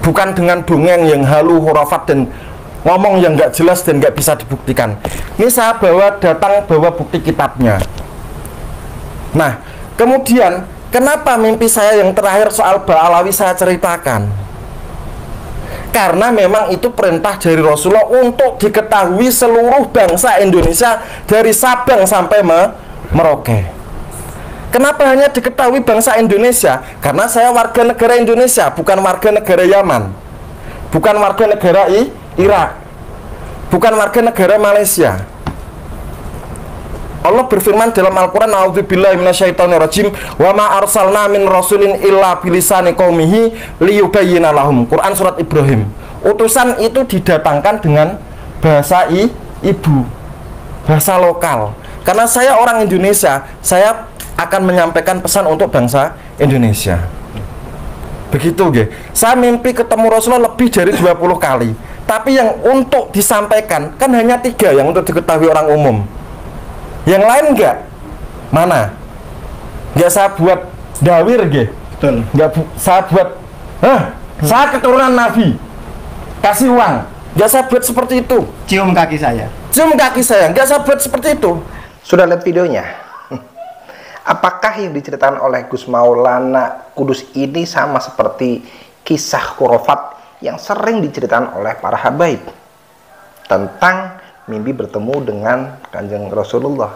bukan dengan dongeng yang halu hurafat dan ngomong yang nggak jelas dan nggak bisa dibuktikan. Ini saya bawa bukti kitabnya. Nah, kemudian kenapa mimpi saya yang terakhir soal Ba'alawi saya ceritakan? Karena memang itu perintah dari Rasulullah untuk diketahui seluruh bangsa Indonesia dari Sabang sampai Merauke. Kenapa hanya diketahui bangsa Indonesia? Karena saya warga negara Indonesia, bukan warga negara Yaman, bukan warga negara Irak, bukan warga negara Malaysia. Allah berfirman dalam Al-Quran, "A'udzubillahi minasyaitonirrajim, wa ma arsalna min rasulin illa bilisani qaumihi liyubayyina lahum." Quran surat Ibrahim. Utusan itu didatangkan dengan bahasa ibu, bahasa lokal. Karena saya orang Indonesia, saya akan menyampaikan pesan untuk bangsa Indonesia. Begitu, nggih. Saya mimpi ketemu Rasulullah lebih dari 20 kali. Tapi yang untuk disampaikan kan hanya 3 yang untuk diketahui orang umum. Yang lain enggak? Mana? Enggak saya buat dawir, nggih. Betul. Enggak saya buat saya keturunan Nabi. Kasih uang. Enggak saya buat seperti itu. Cium kaki saya. Cium kaki saya. Enggak saya buat seperti itu. Sudah lihat videonya? Apakah yang diceritakan oleh Gus Maulana Kudus ini sama seperti kisah khurafat yang sering diceritakan oleh para habaib tentang mimpi bertemu dengan Kanjeng Rasulullah?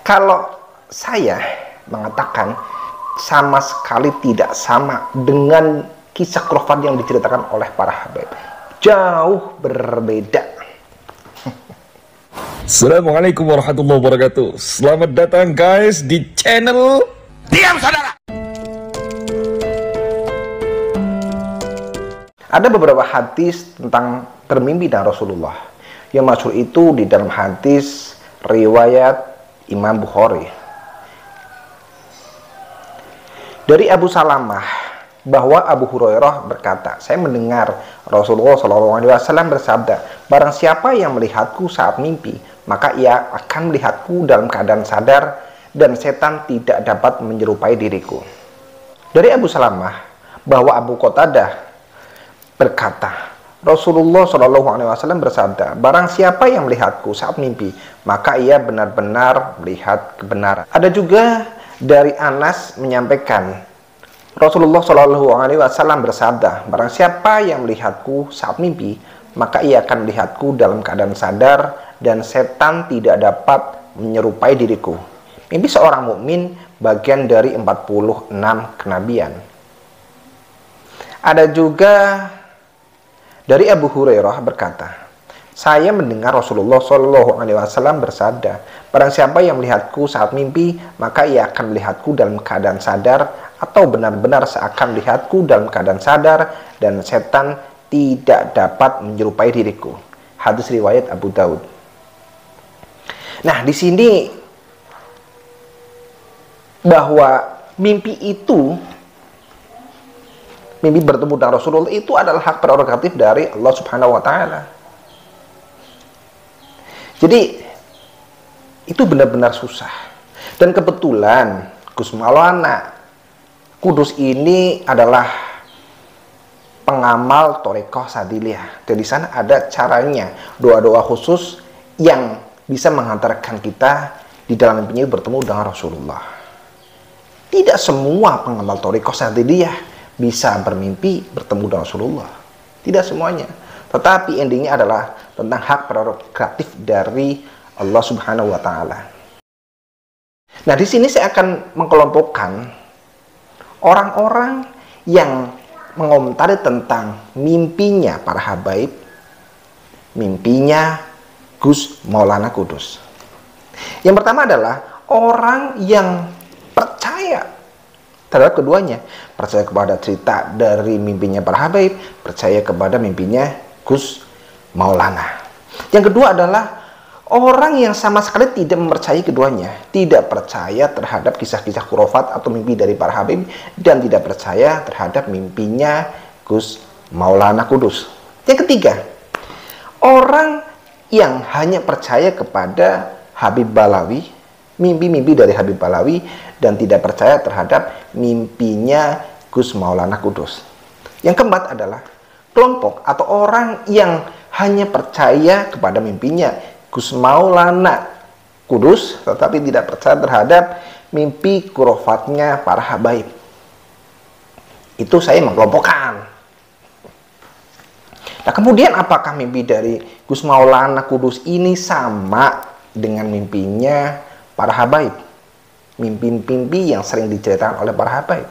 Kalau saya mengatakan sama sekali tidak sama dengan kisah khurafat yang diceritakan oleh para habaib. Jauh berbeda. Assalamualaikum warahmatullahi wabarakatuh. Selamat datang guys di channel Diam Saudara. Ada beberapa hadis tentang bermimpi dengan Rasulullah. Yang masyhur itu di dalam hadis riwayat Imam Bukhari. Dari Abu Salamah bahwa Abu Hurairah berkata, saya mendengar Rasulullah SAW bersabda, barang siapa yang melihatku saat mimpi, maka ia akan melihatku dalam keadaan sadar dan setan tidak dapat menyerupai diriku. Dari Abu Salamah bahwa Abu Qatadah berkata, Rasulullah SAW bersabda, barang siapa yang melihatku saat mimpi, maka ia benar-benar melihat kebenaran. Ada juga dari Anas menyampaikan, Rasulullah SAW bersabda, barang siapa yang melihatku saat mimpi, maka ia akan melihatku dalam keadaan sadar dan setan tidak dapat menyerupai diriku. Mimpi seorang mukmin bagian dari 46 kenabian. Ada juga dari Abu Hurairah berkata, saya mendengar Rasulullah SAW bersabda, barang siapa yang melihatku saat mimpi, maka ia akan melihatku dalam keadaan sadar atau benar-benar seakan melihatku dalam keadaan sadar dan setan tidak dapat menyerupai diriku. Hadis riwayat Abu Daud. Nah, di sini bahwa mimpi itu, mimpi bertemu dengan Rasulullah itu adalah hak prerogatif dari Allah Subhanahu wa taala. Jadi itu benar-benar susah. Dan kebetulan Gus Maulana Kudus ini adalah pengamal Thariqah Sadiliyah. Dan di sana ada caranya, doa-doa khusus yang bisa menghantarkan kita di dalam mimpinya bertemu dengan Rasulullah. Tidak semua pengamal Thariqah Sadiliyah bisa bermimpi bertemu dengan Rasulullah. Tidak semuanya. Tetapi endingnya adalah tentang hak prerogatif dari Allah Subhanahu wa taala. Nah, di sini saya akan mengkelompokkan orang-orang yang mengomentari tentang mimpinya para habaib, mimpinya Gus Maulana Kudus. Yang pertama adalah orang yang percaya terhadap keduanya, percaya kepada cerita dari mimpinya para habaib, percaya kepada mimpinya Gus Maulana. Yang kedua adalah orang yang sama sekali tidak mempercayai keduanya, tidak percaya terhadap kisah-kisah khurafat atau mimpi dari para habib, dan tidak percaya terhadap mimpinya Gus Maulana Kudus. Yang ketiga, orang yang hanya percaya kepada Habib Balawi, mimpi-mimpi dari Habib Balawi, dan tidak percaya terhadap mimpinya Gus Maulana Kudus. Yang keempat adalah kelompok atau orang yang hanya percaya kepada mimpinya Gus Maulana Kudus, tetapi tidak percaya terhadap mimpi kurofatnya para habaib. Itu saya mengkelompokkan. Nah, kemudian apakah mimpi dari Gus Maulana Kudus ini sama dengan mimpinya para habaib? Mimpi-mimpi yang sering diceritakan oleh para habaib?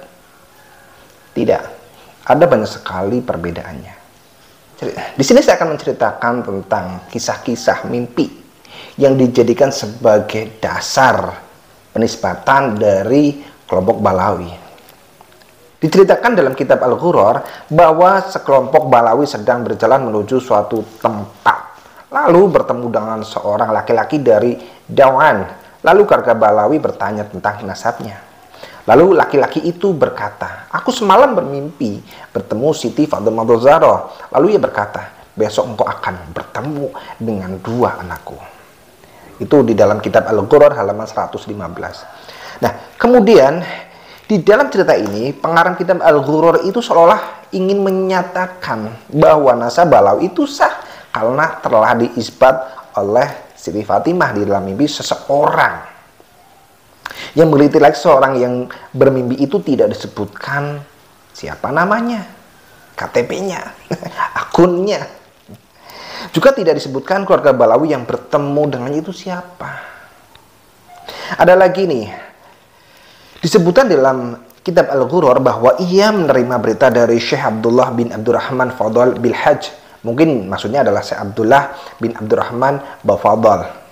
Tidak. Ada banyak sekali perbedaannya. Di sini saya akan menceritakan tentang kisah-kisah mimpi yang dijadikan sebagai dasar penisbatan dari kelompok Balawi. Diceritakan dalam kitab Al-Ghurar bahwa sekelompok Balawi sedang berjalan menuju suatu tempat. Lalu bertemu dengan seorang laki-laki dari Dawan. Lalu keluarga Balawi bertanya tentang nasabnya. Lalu laki-laki itu berkata, aku semalam bermimpi bertemu Siti Fatimah Zahra. Lalu ia berkata, besok engkau akan bertemu dengan dua anakku. Itu di dalam kitab Al-Ghurar halaman 115. Nah, kemudian di dalam cerita ini, pengarang kitab Al-Ghurar itu seolah ingin menyatakan bahwa nasab Balawi itu sah karena telah diisbat oleh Siti Fatimah di dalam mimpi seseorang. Yang meneliti lagi, seorang yang bermimpi itu tidak disebutkan siapa namanya, KTP-nya, akunnya. Juga tidak disebutkan keluarga Balawi yang bertemu dengan itu siapa. Ada lagi nih, disebutkan dalam kitab Al-Ghurar bahwa ia menerima berita dari Syekh Abdullah bin Abdurrahman Fadl bil Hajj. Mungkin maksudnya adalah Syekh Abdullah bin Abdurrahman Bafadl,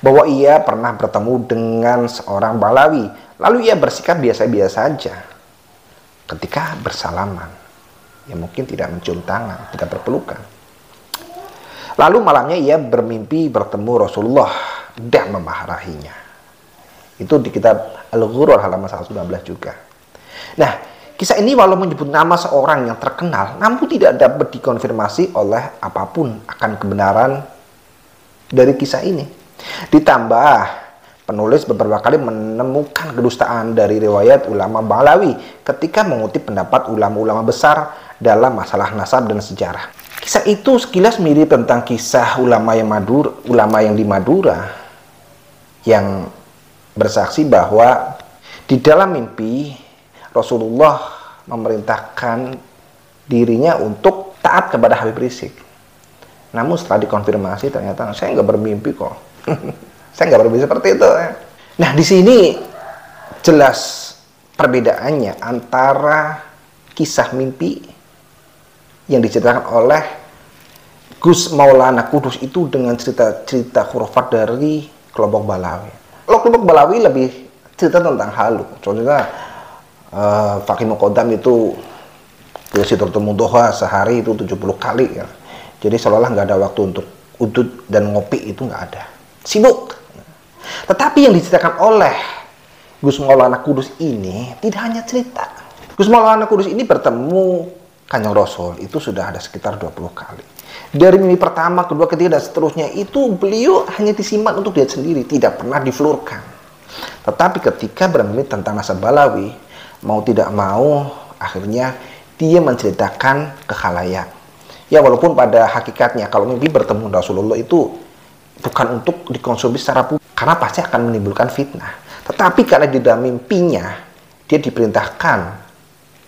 bahwa ia pernah bertemu dengan seorang Balawi. Lalu ia bersikap biasa-biasa saja ketika bersalaman. Ya mungkin tidak mencium tangan, tidak berpelukan. Lalu malamnya ia bermimpi bertemu Rasulullah dan memarahinya. Itu di kitab Al-Ghurar halaman 119 juga. Nah, kisah ini walau menyebut nama seorang yang terkenal, namun tidak dapat dikonfirmasi oleh apapun akan kebenaran dari kisah ini. Ditambah, penulis beberapa kali menemukan kedustaan dari riwayat ulama Balawi ketika mengutip pendapat ulama-ulama besar dalam masalah nasab dan sejarah. Kisah itu sekilas mirip tentang kisah ulama yang di Madura yang bersaksi bahwa di dalam mimpi Rasulullah memerintahkan dirinya untuk taat kepada Habib Rizik. Namun setelah dikonfirmasi ternyata saya nggak bermimpi kok. Saya nggak bermimpi seperti itu. Nah, di sini jelas perbedaannya antara kisah mimpi yang diceritakan oleh Gus Maulana Kudus itu dengan cerita-cerita khurafat dari kelompok Balawi. Kalau kelompok Balawi lebih cerita tentang halu. Contohnya Fakih Muqaddam itu Sidratul Muntaha sehari itu 70 kali ya. Jadi seolah-olah nggak ada waktu untuk udud dan ngopi, itu nggak ada. Sibuk. Tetapi yang diceritakan oleh Gus Maulana Kudus ini tidak hanya cerita. Gus Maulana Kudus ini bertemu Kanjeng Rasul itu sudah ada sekitar 20 kali. Dari mimpi pertama, kedua, ketiga, dan seterusnya itu beliau hanya disimak untuk dia sendiri, tidak pernah diflurkan. Tetapi ketika bermimpi tentang nasab Balawi, mau tidak mau, akhirnya dia menceritakan ke khalayak. Ya walaupun pada hakikatnya kalau mimpi bertemu Rasulullah itu bukan untuk dikonsumsi secara publik, karena pasti akan menimbulkan fitnah. Tetapi karena di dalam mimpinya, dia diperintahkan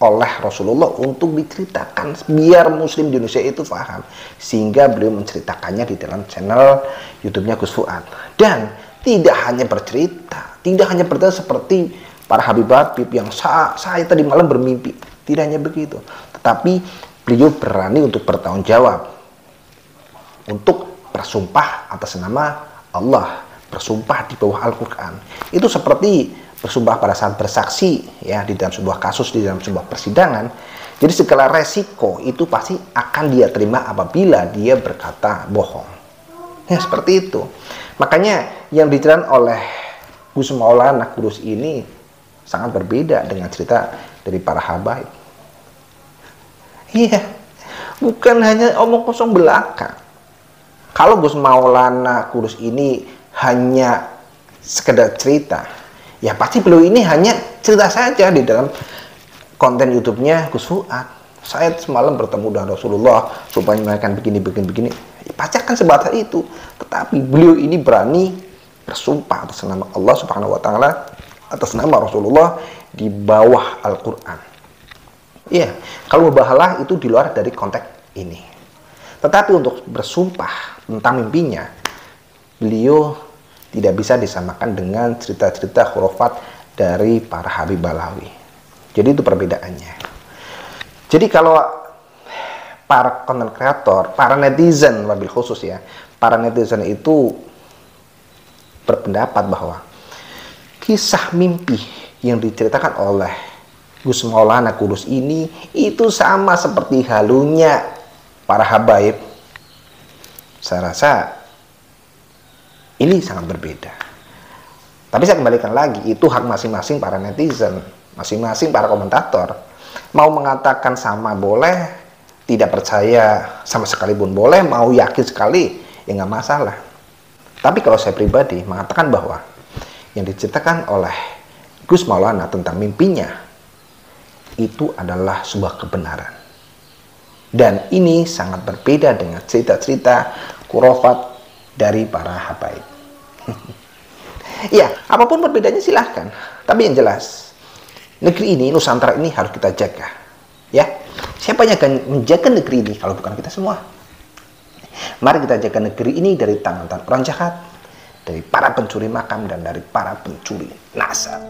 oleh Rasulullah untuk diceritakan biar muslim di Indonesia itu paham, sehingga beliau menceritakannya di dalam channel YouTube-nya Gus Fuad. Dan tidak hanya bercerita, tidak hanya bercerita seperti para habib-habib yang saya tadi malam bermimpi, tidak hanya begitu, tetapi beliau berani untuk bertanggung jawab, untuk bersumpah atas nama Allah, bersumpah di bawah Al-Quran. Itu seperti bersumpah pada saat bersaksi ya di dalam sebuah kasus, di dalam sebuah persidangan. Jadi segala resiko itu pasti akan dia terima apabila dia berkata bohong. Ya seperti itu. Makanya yang diceritakan oleh Gus Maulana Kudus ini sangat berbeda dengan cerita dari para habaib. Iya, bukan hanya omong kosong belaka. Kalau Gus Maulana Kudus ini hanya sekedar cerita, ya pasti beliau ini hanya cerita saja di dalam konten YouTube-nya Gus Fuad. Saya semalam bertemu dengan Rasulullah supaya menanyakan begini. Pasti akan sebatas itu. Tetapi beliau ini berani bersumpah atas nama Allah Subhanahu wa taala, atas nama Rasulullah di bawah Al-Qur'an. Iya, kalau mubahalah itu di luar dari konteks ini. Tetapi untuk bersumpah tentang mimpinya, beliau tidak bisa disamakan dengan cerita-cerita khurafat dari para Habib Balawi. Jadi itu perbedaannya. Jadi kalau para content creator, para netizen wabil khusus ya, para netizen itu berpendapat bahwa kisah mimpi yang diceritakan oleh Gus Maulana Kudus ini itu sama seperti halunya para habaib. Saya rasa ini sangat berbeda. Tapi saya kembalikan lagi, itu hak masing-masing para netizen, masing-masing para komentator. Mau mengatakan sama boleh, tidak percaya sama sekali pun boleh, mau yakin sekali, ya nggak masalah. Tapi kalau saya pribadi mengatakan bahwa yang diceritakan oleh Gus Maulana tentang mimpinya itu adalah sebuah kebenaran. Dan ini sangat berbeda dengan cerita-cerita khurafat dari para habaib. Ya, apapun perbedaannya silahkan. Tapi yang jelas, negeri ini, Nusantara ini harus kita jaga. Ya, siapa yang akan menjaga negeri ini kalau bukan kita semua? Mari kita jaga negeri ini dari tangan-tangan orang jahat, dari para pencuri makam dan dari para pencuri nasab.